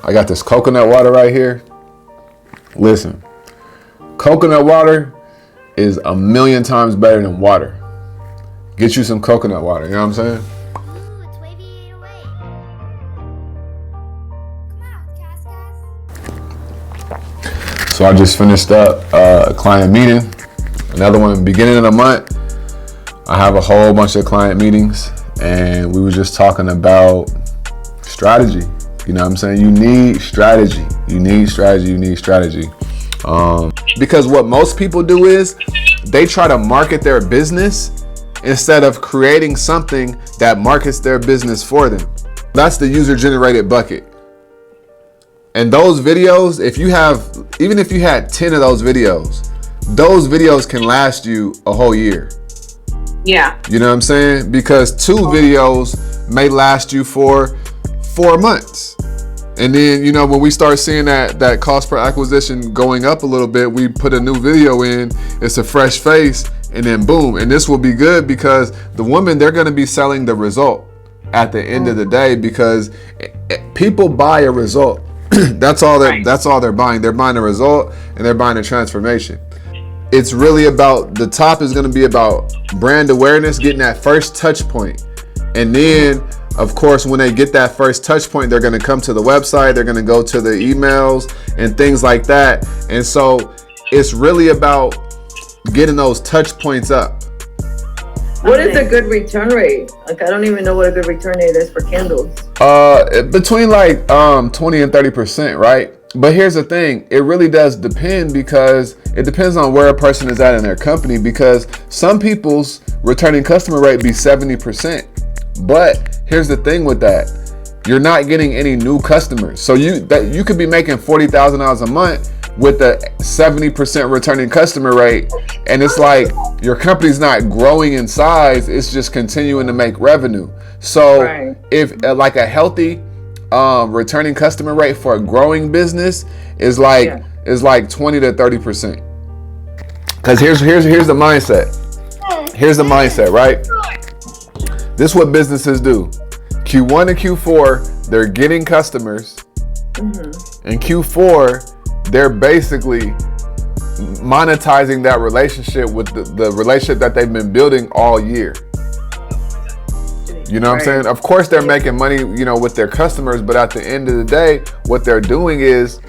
I got this coconut water right here. Listen, coconut water is 1,000,000 times better than water. Get you some coconut water, you know what I'm saying? Ooh, it's wavy 808. Come out, Cascas. So I just finished up a client meeting. Another one beginning of the month. I have a whole bunch of client meetings, and we were just talking about strategy. You know what I'm saying? You need strategy. You need strategy. You need strategy. Because what most people do is they try to market their business instead of creating something that markets their business for them. That's the user-generated bucket. And those videos, even if you had 10 of those videos can last you a whole year. Yeah. You know what I'm saying? Because 2 videos may last you for 4 months. And then, you know, when we start seeing that cost per acquisition going up a little bit, we put a new video in, it's a fresh face, and then boom. And this will be good because the women, they're going to be selling the result at the end of the day, because people buy a result. That's all they're buying. They're buying a result, and they're buying a transformation. It's really about, the top is going to be about brand awareness, getting that first touch point. And then, of course, when they get that first touch point, they're going to come to the website, they're going to go to the emails and things like that. And so it's really about getting those touch points up. What is a good return rate? Like, I don't even know what a good return rate is for candles. Between like 20 and 30%, right? But here's the thing, it really does depend, because it depends on where a person is at in their company, because some people's returning customer rate be 70%. But here's the thing with that, you're not getting any new customers. So you could be making $40,000 a month with a 70% returning customer rate, and it's like your company's not growing in size, it's just continuing to make revenue. So if like a healthy returning customer rate for a growing business is like 20 to 30%. Because here's the mindset. Here's the mindset, right? This is what businesses do. Q1 and Q4, they're getting customers. In Q4, they're basically monetizing that relationship with the relationship that they've been building all year. You know what I'm saying? Of course, they're making money, you know, with their customers, but at the end of the day, what they're doing is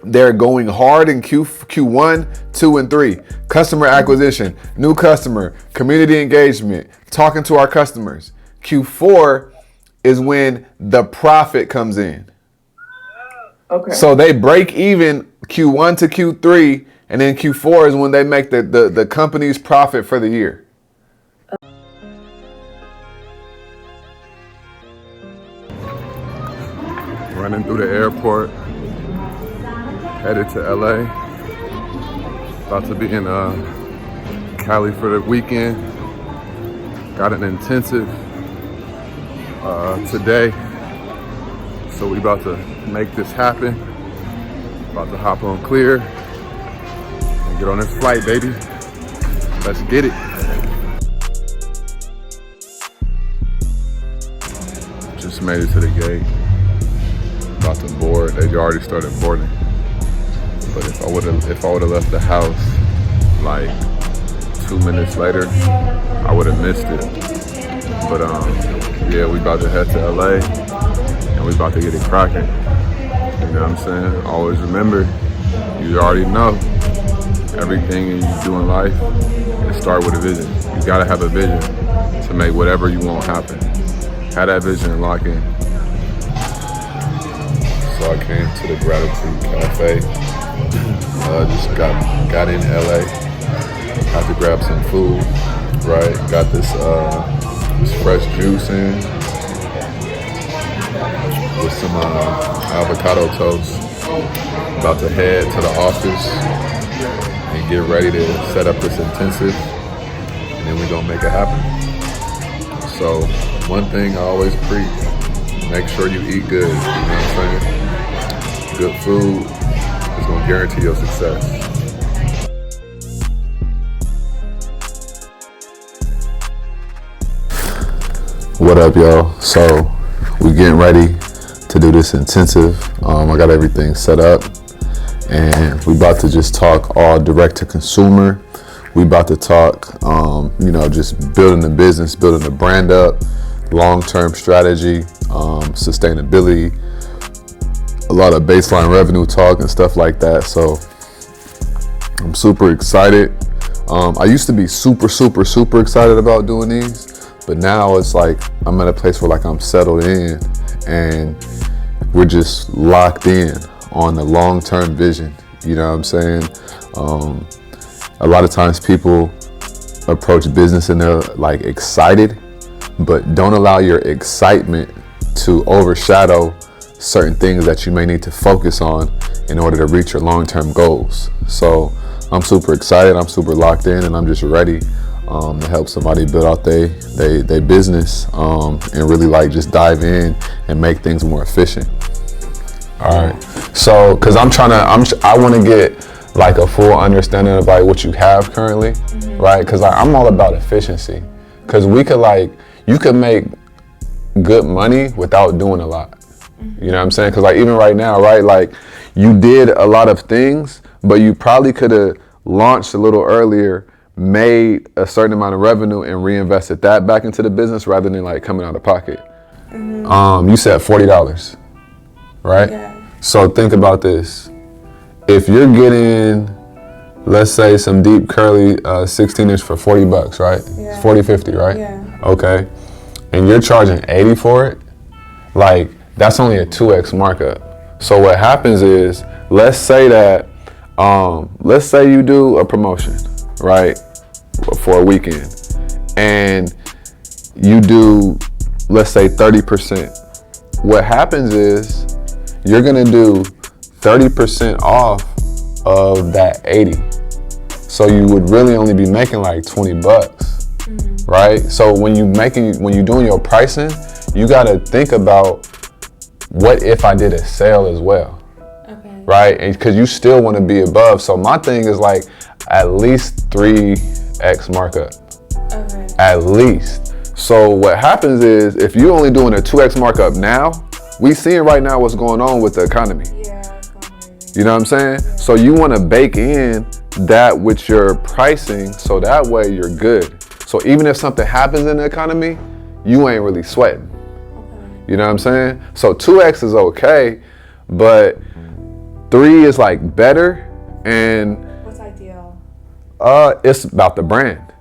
they're going hard in Q1, 2, and 3. Customer acquisition, new customer, community engagement, talking to our customers. Q4 is when the profit comes in. Okay. So they break even Q1 to Q3, and then Q4 is when they make the company's profit for the year. Running through the airport, headed to LA. About to be in Cali for the weekend. Got an intensive today, so we about to make this happen. About to hop on Clear and get on this flight, baby. Let's get it. Just made it to the gate. About to board. They already started boarding. But if I would have left the house like 2 minutes later, I would have missed it. But yeah, we about to head to LA, and we about to get it cracking. You know what I'm saying? Always remember, you already know, everything you do in life, it starts with a vision. You gotta have a vision to make whatever you want happen. Have that vision and lock in. So I came to the Gratitude Cafe. Just got in LA. Had to grab some food, right? Got this fresh juice in with some avocado toast. About to head to the office and get ready to set up this intensive, and then we're gonna make it happen. So one thing I always preach, make sure you eat good, you know what I'm saying? Good food is gonna guarantee your success. What up, y'all? So we getting ready to do this intensive. I got everything set up, and we about to just talk all direct to consumer. We about to talk, just building the business, building the brand up, long-term strategy, sustainability, a lot of baseline revenue talk and stuff like that. So I'm super excited. I used to be super excited about doing these, but now it's like I'm at a place where like I'm settled in and we're just locked in on the long-term vision. You know what I'm saying? A lot of times people approach business and they're like excited, but don't allow your excitement to overshadow certain things that you may need to focus on in order to reach your long-term goals. So I'm super excited, I'm super locked in, and I'm just ready to help somebody build out their business and really like just dive in and make things more efficient. All right, so because I want to get like a full understanding of like what you have currently, right? Because like, I'm all about efficiency, because you could make good money without doing a lot. You know what I'm saying? Because like even right now, right, like you did a lot of things, but you probably could have launched a little earlier, made a certain amount of revenue and reinvested that back into the business rather than like coming out of pocket. You said $40, right? Yeah. So think about this. If you're getting, let's say, some deep curly 16-inch for $40, right? Yeah. It's 40, 50, right? Yeah. Okay. And you're charging 80 for it, like that's only a 2x markup. So what happens is, let's say you do a promotion, right, for a weekend, and you do, let's say 30%. What happens is you're gonna do 30% off of that 80. So you would really only be making like $20, right? So when you're doing your pricing, you gotta think about, what if I did a sale as well? Okay. Right? And because you still want to be above. So my thing is like at least 3x markup. Okay. At least. So what happens is, if you're only doing a 2x markup now, we seeing right now what's going on with the economy. Yeah, it's going crazy. You know what I'm saying? Yeah. So you want to bake in that with your pricing, so that way you're good. So even if something happens in the economy, you ain't really sweating. Okay. You know what I'm saying? So 2x is okay, but 3 is like better, and What's ideal? it's about the brand,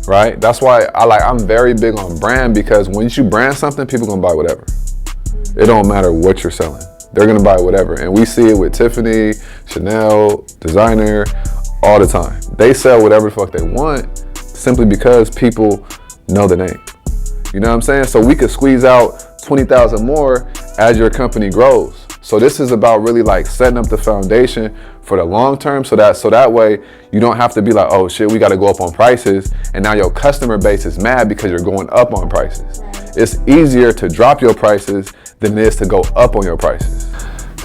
right? That's why I'm very big on brand, because once you brand something, people gonna buy whatever. It don't matter what you're selling. They're gonna buy whatever. And we see it with Tiffany, Chanel, designer, all the time. They sell whatever the fuck they want simply because people know the name. You know what I'm saying? So we could squeeze out 20,000 more as your company grows. So this is about really like setting up the foundation for the long term, so that way you don't have to be like, oh shit, we got to go up on prices, and now your customer base is mad because you're going up on prices. Right. It's easier to drop your prices than it is to go up on your prices.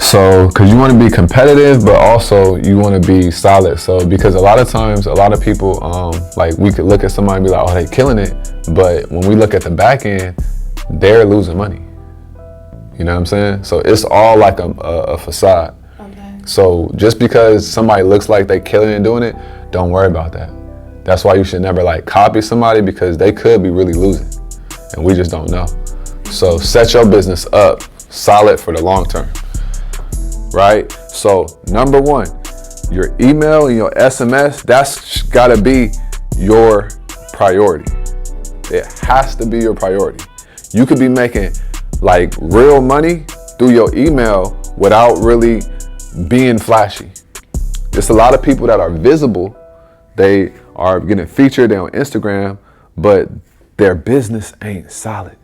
So, because you want to be competitive, but also you want to be solid. So, because a lot of times, a lot of people, like we could look at somebody and be like, oh, they killing it. But when we look at the back end, they're losing money. You know what I'm saying? So it's all like a facade. Okay. So just because somebody looks like they killing it and doing it, don't worry about that. That's why you should never like copy somebody, because they could be really losing and we just don't know. So set your business up solid for the long term, right? So number one, your email and your SMS, that's gotta be your priority. It has to be your priority. You could be making like real money through your email without really being flashy. There's a lot of people that are visible. They are getting featured, they're on Instagram, but their business ain't solid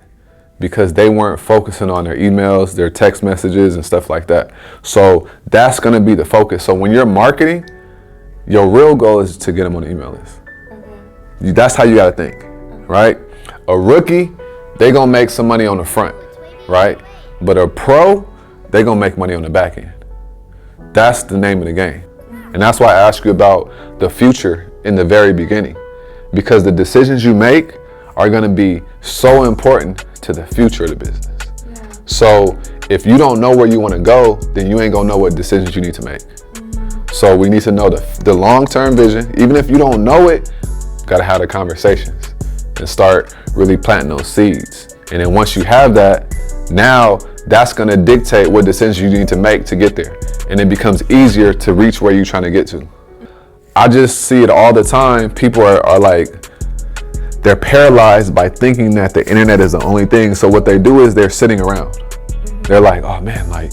because they weren't focusing on their emails, their text messages and stuff like that. So that's gonna be the focus. So when you're marketing, your real goal is to get them on the email list. Okay. That's how you gotta think, right? A rookie, they gonna make some money on the front, right? But a pro, they gonna make money on the back end. That's the name of the game. And that's why I asked you about the future in the very beginning, because the decisions you make are gonna be so important to the future of the business. Yeah. So if you don't know where you want to go, then you ain't gonna know what decisions you need to make. So we need to know the long-term vision. Even if you don't know it, gotta have the conversations and start really planting those seeds. And then once you have that, now that's gonna dictate what decisions you need to make to get there. And it becomes easier to reach where you're trying to get to. I just see it all the time. People are like, they're paralyzed by thinking that the internet is the only thing. So what they do is they're sitting around. They're like, oh man, like,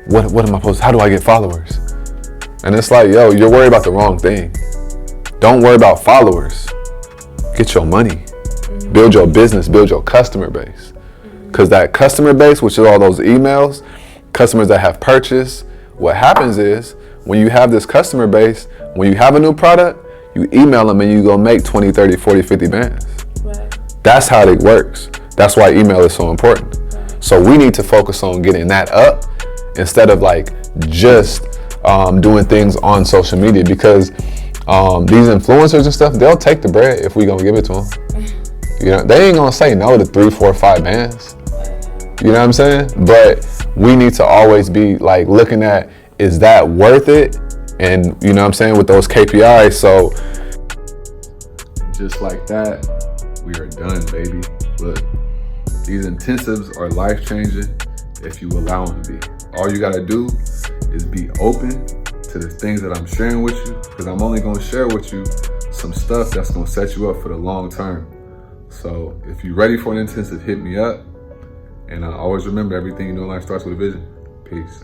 what am I supposed to, how do I get followers? And it's like, yo, you're worried about the wrong thing. Don't worry about followers. Get your money. Build your business, build your customer base. Because that customer base, which is all those emails, customers that have purchased, what happens is when you have this customer base, when you have a new product, you email them and you go make 20, 30, 40, 50 bands. Right. That's how it works. That's why email is so important. So we need to focus on getting that up instead of like just doing things on social media, because these influencers and stuff, they'll take the bread if we gonna give it to them. You know, they ain't gonna say no to 3, 4, 5 bands. You know what I'm saying? But we need to always be like looking at, is that worth it? And you know what I'm saying, with those KPIs. So just like that, we are done, baby. Look, these intensives are life-changing if you allow them to be. All you gotta do is be open to the things that I'm sharing with you, because I'm only gonna share with you some stuff that's gonna set you up for the long term. So if you're ready for an intensive, hit me up. And always remember, everything you know in life starts with a vision. Peace.